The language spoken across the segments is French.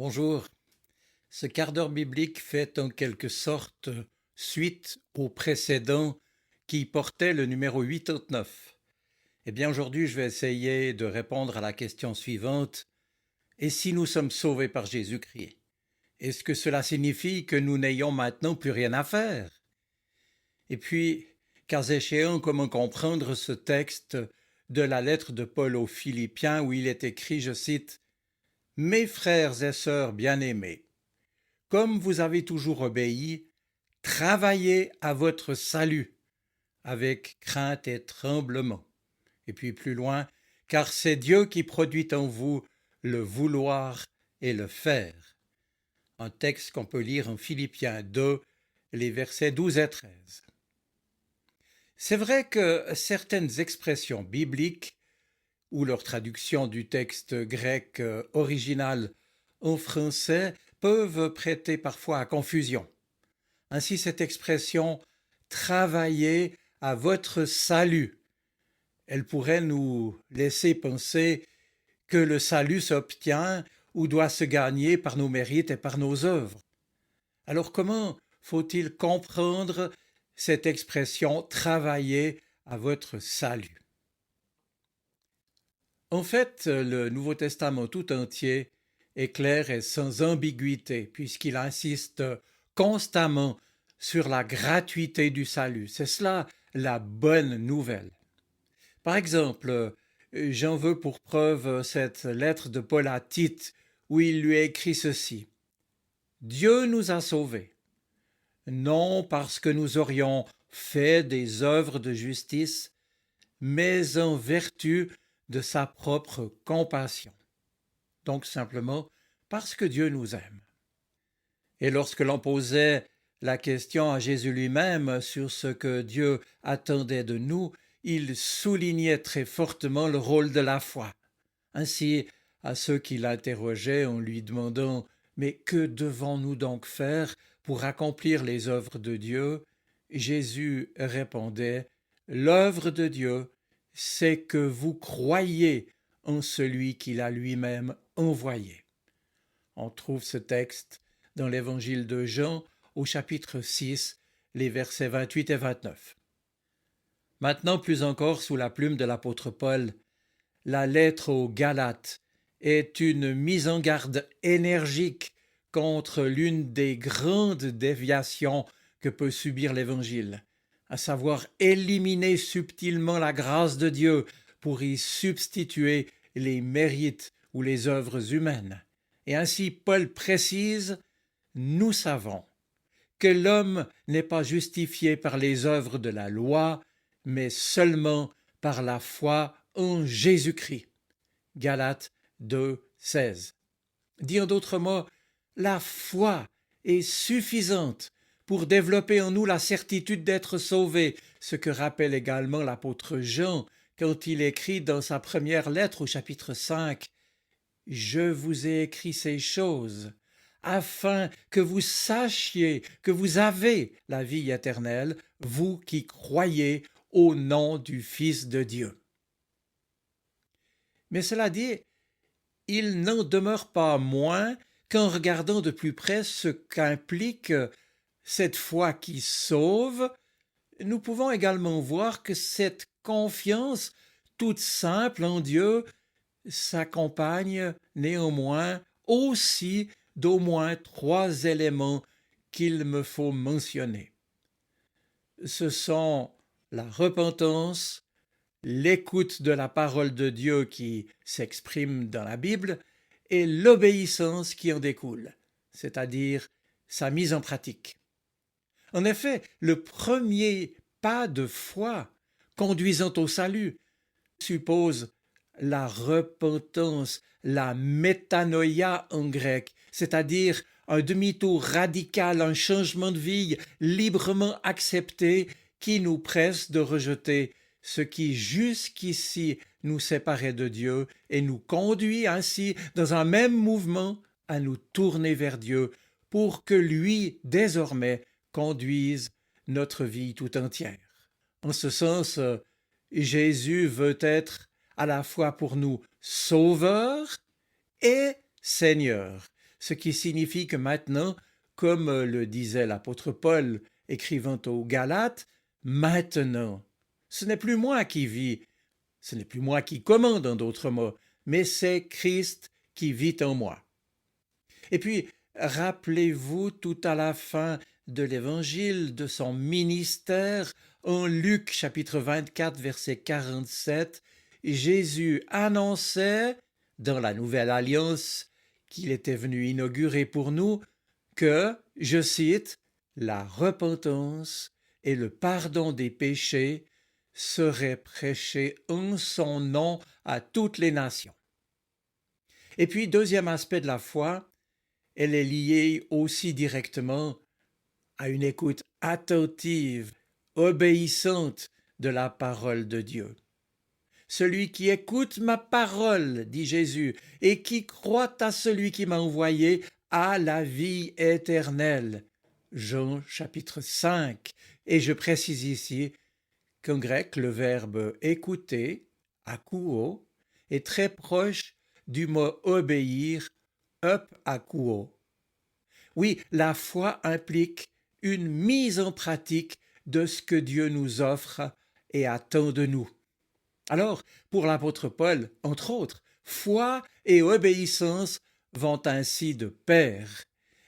Bonjour. Ce quart d'heure biblique fait en quelque sorte suite au précédent qui portait le numéro 89. Eh bien aujourd'hui je vais essayer de répondre à la question suivante. Et si nous sommes sauvés par Jésus-Christ, est-ce que cela signifie que nous n'ayons maintenant plus rien à faire? Et puis, cas échéant, comment comprendre ce texte de la lettre de Paul aux Philippiens où il est écrit, je cite, « Mes frères et sœurs bien-aimés, comme vous avez toujours obéi, travaillez à votre salut avec crainte et tremblement. » Et puis plus loin, « Car c'est Dieu qui produit en vous le vouloir et le faire. » Un texte qu'on peut lire en Philippiens 2, les versets 12 et 13. C'est vrai que certaines expressions bibliques ou leur traduction du texte grec original en français peuvent prêter parfois à confusion. Ainsi, cette expression « travailler à votre salut », elle pourrait nous laisser penser que le salut s'obtient ou doit se gagner par nos mérites et par nos œuvres. Alors comment faut-il comprendre cette expression « travailler à votre salut » ? En fait, le Nouveau Testament tout entier est clair et sans ambiguïté, puisqu'il insiste constamment sur la gratuité du salut. C'est cela la bonne nouvelle. Par exemple, j'en veux pour preuve cette lettre de Paul à Tite, où il lui a écrit ceci. « Dieu nous a sauvés, non parce que nous aurions fait des œuvres de justice, mais en vertu de sa propre compassion. » Donc simplement parce que Dieu nous aime. Et lorsque l'on posait la question à Jésus lui-même sur ce que Dieu attendait de nous, il soulignait très fortement le rôle de la foi. Ainsi, à ceux qui l'interrogeaient en lui demandant « Mais que devons-nous donc faire pour accomplir les œuvres de Dieu ?» Jésus répondait « L'œuvre de Dieu, c'est que vous croyez en celui qu'il a lui-même envoyé. » On trouve ce texte dans l'évangile de Jean au chapitre 6, les versets 28 et 29. Maintenant, plus encore sous la plume de l'apôtre Paul, la lettre aux Galates est une mise en garde énergique contre l'une des grandes déviations que peut subir l'Évangile, à savoir éliminer subtilement la grâce de Dieu pour y substituer les mérites ou les œuvres humaines. Et ainsi Paul précise « Nous savons que l'homme n'est pas justifié par les œuvres de la loi, mais seulement par la foi en Jésus-Christ. » Galates 2, 16. Dit en d'autres mots, la foi est suffisante pour développer en nous la certitude d'être sauvés, ce que rappelle également l'apôtre Jean quand il écrit dans sa première lettre au chapitre 5 « Je vous ai écrit ces choses afin que vous sachiez que vous avez la vie éternelle, vous qui croyez au nom du Fils de Dieu. » Mais cela dit, il n'en demeure pas moins qu'en regardant de plus près ce qu'implique cette foi qui sauve, nous pouvons également voir que cette confiance toute simple en Dieu s'accompagne néanmoins aussi d'au moins 3 éléments qu'il me faut mentionner. Ce sont la repentance, l'écoute de la parole de Dieu qui s'exprime dans la Bible et l'obéissance qui en découle, c'est-à-dire sa mise en pratique. En effet, le premier pas de foi conduisant au salut suppose la repentance, la métanoïa en grec, c'est-à-dire un demi-tour radical, un changement de vie librement accepté qui nous presse de rejeter ce qui jusqu'ici nous séparait de Dieu et nous conduit ainsi dans un même mouvement à nous tourner vers Dieu pour que lui, désormais, conduise notre vie tout entière. En ce sens, Jésus veut être à la fois pour nous Sauveur et Seigneur, ce qui signifie que maintenant, comme le disait l'apôtre Paul écrivant aux Galates, maintenant, ce n'est plus moi qui vis, ce n'est plus moi qui commande en d'autres mots, mais c'est Christ qui vit en moi. Et puis, rappelez-vous tout à la fin de l'évangile, de son ministère, en Luc chapitre 24, verset 47, Jésus annonçait, dans la nouvelle alliance qu'il était venu inaugurer pour nous, que, je cite, la repentance et le pardon des péchés seraient prêchés en son nom à toutes les nations. Et puis, deuxième aspect de la foi, elle est liée aussi directement à une écoute attentive, obéissante de la parole de Dieu. Celui qui écoute ma parole, dit Jésus, et qui croit à celui qui m'a envoyé, a la vie éternelle. Jean chapitre 5. Et je précise ici qu'en grec, le verbe écouter, akouo, est très proche du mot obéir, akouo. Oui, la foi implique une mise en pratique de ce que Dieu nous offre et attend de nous. Alors, pour l'apôtre Paul, entre autres, foi et obéissance vont ainsi de pair.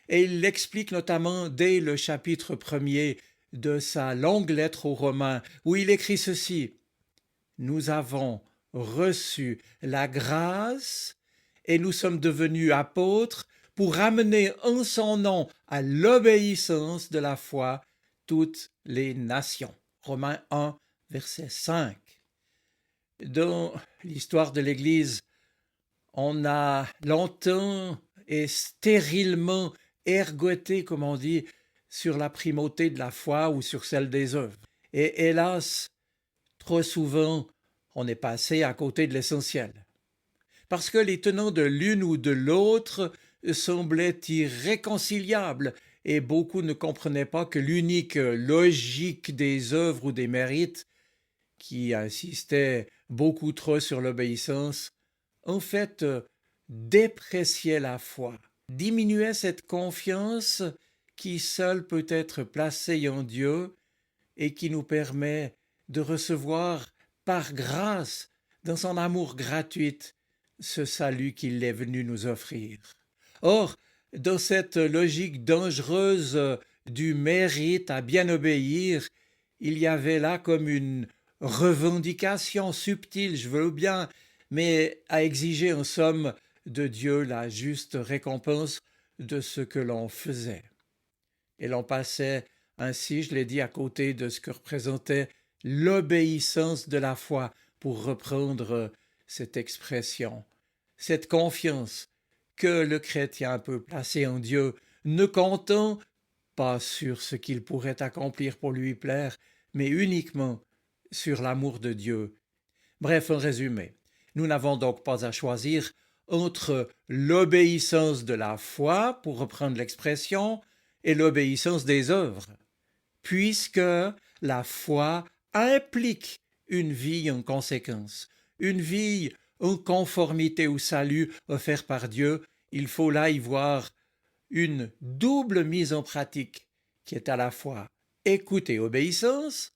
Et il l'explique notamment dès le chapitre 1er de sa longue lettre aux Romains, où il écrit ceci: « Nous avons reçu la grâce et nous sommes devenus apôtres pour amener en son nom à l'obéissance de la foi toutes les nations. » Romains 1, verset 5. Dans l'histoire de l'Église, on a longtemps et stérilement ergoté, comme on dit, sur la primauté de la foi ou sur celle des œuvres. Et hélas, trop souvent, on est passé à côté de l'essentiel. Parce que les tenants de l'une ou de l'autre semblaient irréconciliables et beaucoup ne comprenaient pas que l'unique logique des œuvres ou des mérites, qui insistait beaucoup trop sur l'obéissance, en fait dépréciait la foi, diminuait cette confiance qui seule peut être placée en Dieu et qui nous permet de recevoir par grâce, dans son amour gratuit, ce salut qu'il est venu nous offrir. Or, dans cette logique dangereuse du mérite à bien obéir, il y avait là comme une revendication subtile, je veux bien, mais à exiger en somme de Dieu la juste récompense de ce que l'on faisait. Et l'on passait ainsi, je l'ai dit, à côté de ce que représentait l'obéissance de la foi, pour reprendre cette expression, cette confiance que le chrétien peut placer en Dieu, ne comptant pas sur ce qu'il pourrait accomplir pour lui plaire, mais uniquement sur l'amour de Dieu. Bref, en résumé, nous n'avons donc pas à choisir entre l'obéissance de la foi, pour reprendre l'expression, et l'obéissance des œuvres, puisque la foi implique une vie en conséquence, une vie en conformité au salut offert par Dieu. Il faut là y voir une double mise en pratique qui est à la fois écoute et obéissance,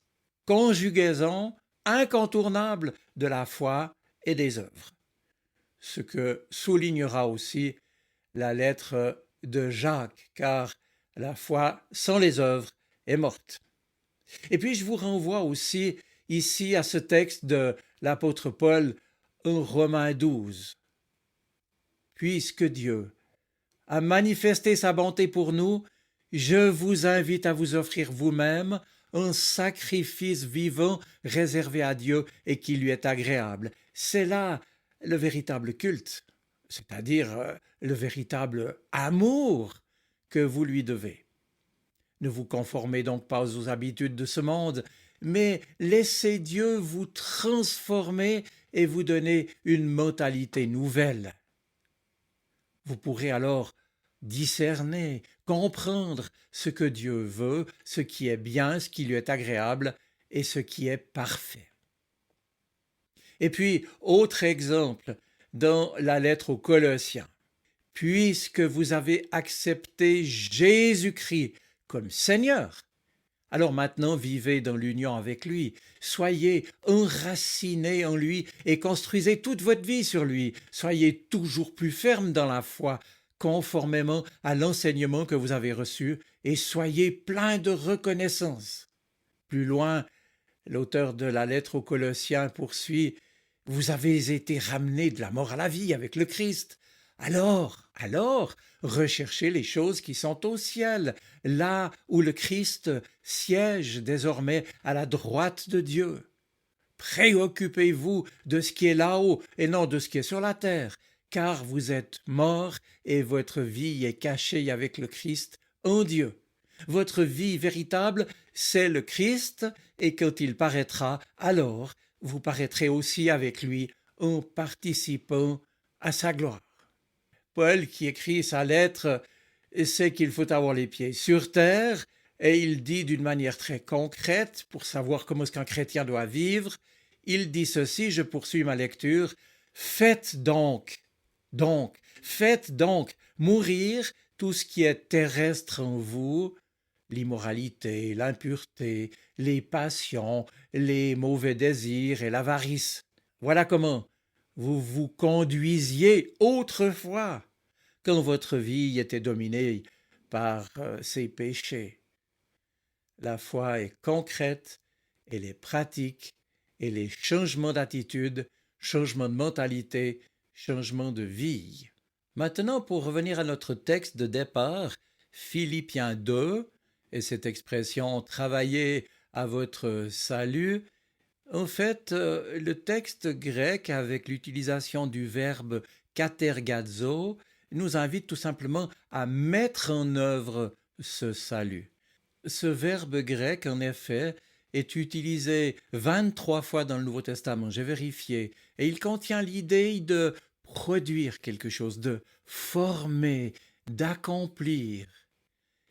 conjugaison incontournable de la foi et des œuvres. Ce que soulignera aussi la lettre de Jacques, car la foi sans les œuvres est morte. Et puis je vous renvoie aussi ici à ce texte de l'apôtre Paul en Romains 12. Puisque Dieu a manifesté sa bonté pour nous, je vous invite à vous offrir vous-même un sacrifice vivant réservé à Dieu et qui lui est agréable. C'est là le véritable culte, c'est-à-dire le véritable amour que vous lui devez. Ne vous conformez donc pas aux habitudes de ce monde, mais laissez Dieu vous transformer et vous donner une mentalité nouvelle. Vous pourrez alors discerner, comprendre ce que Dieu veut, ce qui est bien, ce qui lui est agréable et ce qui est parfait. Et puis, autre exemple, dans la lettre aux Colossiens. puisque vous avez accepté Jésus-Christ comme Seigneur, alors maintenant vivez dans l'union avec lui, soyez enracinés en lui et construisez toute votre vie sur lui, soyez toujours plus fermes dans la foi, conformément à l'enseignement que vous avez reçu, et soyez pleins de reconnaissance. Plus loin, l'auteur de la lettre aux Colossiens poursuit: vous avez été ramenés de la mort à la vie avec le Christ. Alors, recherchez les choses qui sont au ciel, là où le Christ siège désormais à la droite de Dieu. Préoccupez-vous de ce qui est là-haut et non de ce qui est sur la terre, car vous êtes morts et votre vie est cachée avec le Christ en Dieu. Votre vie véritable, c'est le Christ, et quand il paraîtra, alors vous paraîtrez aussi avec lui en participant à sa gloire. Paul, qui écrit sa lettre, sait qu'il faut avoir les pieds sur terre, et il dit d'une manière très concrète, pour savoir comment est-ce qu'un chrétien doit vivre, il dit ceci, je poursuis ma lecture: faites donc mourir tout ce qui est terrestre en vous, l'immoralité, l'impureté, les passions, les mauvais désirs et l'avarice. Voilà comment vous vous conduisiez autrefois, quand votre vie était dominée par ces péchés. La foi est concrète, elle est pratique, et les changements d'attitude, changements de mentalité, changements de vie. Maintenant, pour revenir à notre texte de départ, Philippiens 2, et cette expression « travailler à votre salut », en fait, le texte grec, avec l'utilisation du verbe katergazo, nous invite tout simplement à mettre en œuvre ce salut. Ce verbe grec, en effet, est utilisé 23 fois dans le Nouveau Testament, j'ai vérifié, et il contient l'idée de produire quelque chose, de former, d'accomplir.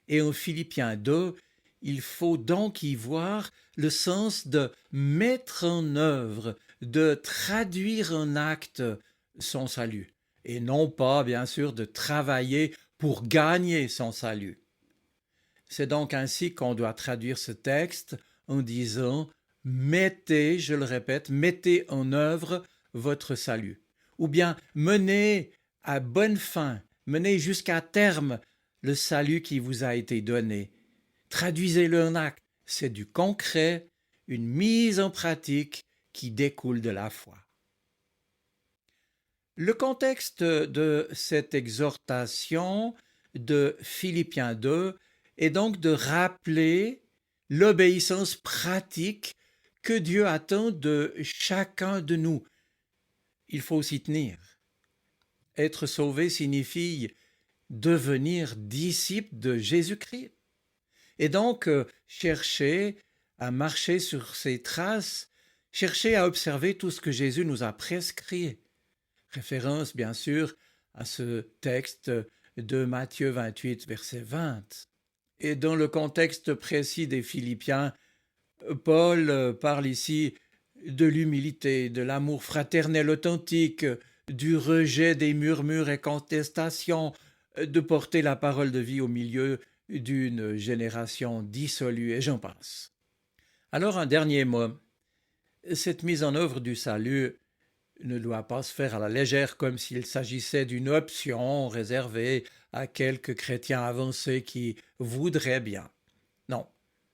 Et en Philippiens 2, il faut donc y voir le sens de mettre en œuvre, de traduire en acte son salut, et non pas, bien sûr, de travailler pour gagner son salut. C'est donc ainsi qu'on doit traduire ce texte en disant « mettez, je le répète, mettez en œuvre votre salut » ou bien « menez à bonne fin, menez jusqu'à terme le salut qui vous a été donné ». Traduisez-le en acte, c'est du concret, une mise en pratique qui découle de la foi. Le contexte de cette exhortation de Philippiens 2 est donc de rappeler l'obéissance pratique que Dieu attend de chacun de nous. Il faut s'y tenir. Être sauvé signifie devenir disciple de Jésus-Christ. Et donc, chercher à marcher sur ses traces, chercher à observer tout ce que Jésus nous a prescrit. Référence, bien sûr, à ce texte de Matthieu 28, verset 20. Et dans le contexte précis des Philippiens, Paul parle ici de l'humilité, de l'amour fraternel authentique, du rejet des murmures et contestations, de porter la parole de vie au milieu d'une génération dissolue, et j'en passe. Alors un dernier mot. Cette mise en œuvre du salut ne doit pas se faire à la légère comme s'il s'agissait d'une option réservée à quelques chrétiens avancés qui voudraient bien. Non.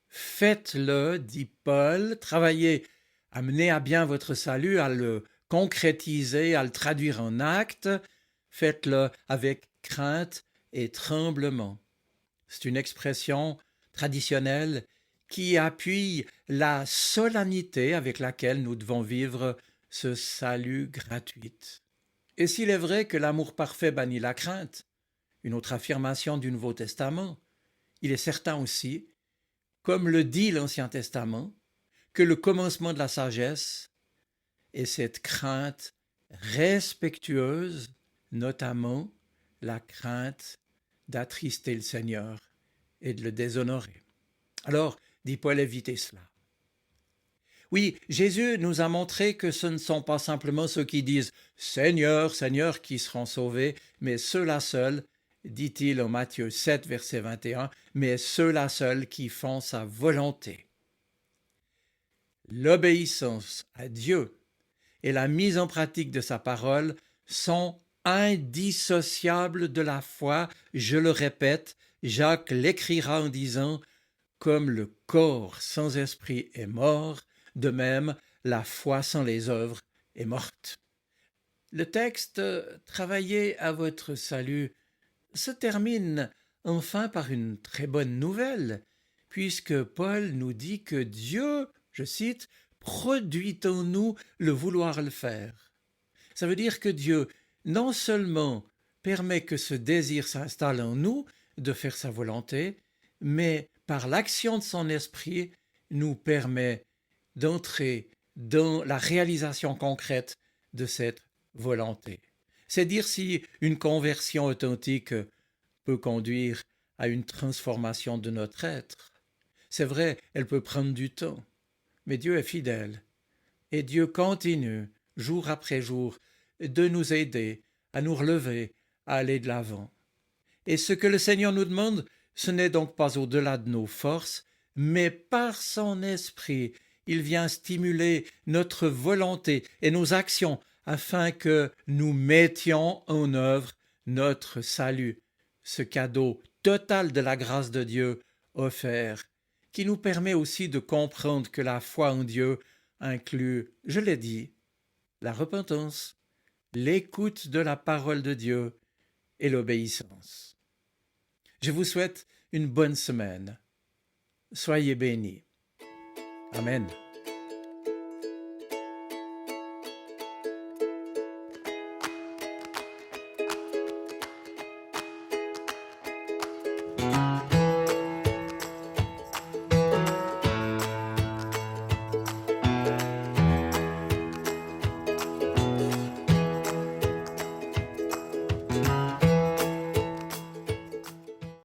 Faites-le, dit Paul, travaillez à mener à bien votre salut, à le concrétiser, à le traduire en actes. Faites-le avec crainte et tremblement. C'est une expression traditionnelle qui appuie la solennité avec laquelle nous devons vivre ce salut gratuit. Et s'il est vrai que l'amour parfait bannit la crainte, une autre affirmation du Nouveau Testament, il est certain aussi, comme le dit l'Ancien Testament, que le commencement de la sagesse est cette crainte respectueuse, notamment la crainte d'attrister le Seigneur et de le déshonorer. Alors, dit Paul, évitez cela. Oui, Jésus nous a montré que ce ne sont pas simplement ceux qui disent Seigneur, Seigneur qui seront sauvés, mais ceux-là seuls, dit-il en Matthieu 7, verset 21, mais ceux-là seuls qui font sa volonté. L'obéissance à Dieu et la mise en pratique de sa parole sont indissociables de la foi. Je le répète, Jacques l'écrira en disant « Comme le corps sans esprit est mort, de même la foi sans les œuvres est morte. » Le texte « Travaillez à votre salut » se termine enfin par une très bonne nouvelle, puisque Paul nous dit que Dieu, je cite, produit en nous le vouloir le faire. Ça veut dire que Dieu non seulement permet que ce désir s'installe en nous de faire sa volonté, mais par l'action de son esprit nous permet d'entrer dans la réalisation concrète de cette volonté. C'est dire si une conversion authentique peut conduire à une transformation de notre être. C'est vrai, elle peut prendre du temps, mais Dieu est fidèle et Dieu continue, jour après jour, de nous aider à nous relever, à aller de l'avant. Et ce que le Seigneur nous demande, ce n'est donc pas au-delà de nos forces, mais par son esprit, il vient stimuler notre volonté et nos actions afin que nous mettions en œuvre notre salut, ce cadeau total de la grâce de Dieu offert, qui nous permet aussi de comprendre que la foi en Dieu inclut, je l'ai dit, la repentance, l'écoute de la parole de Dieu et l'obéissance. Je vous souhaite une bonne semaine. Soyez bénis. Amen.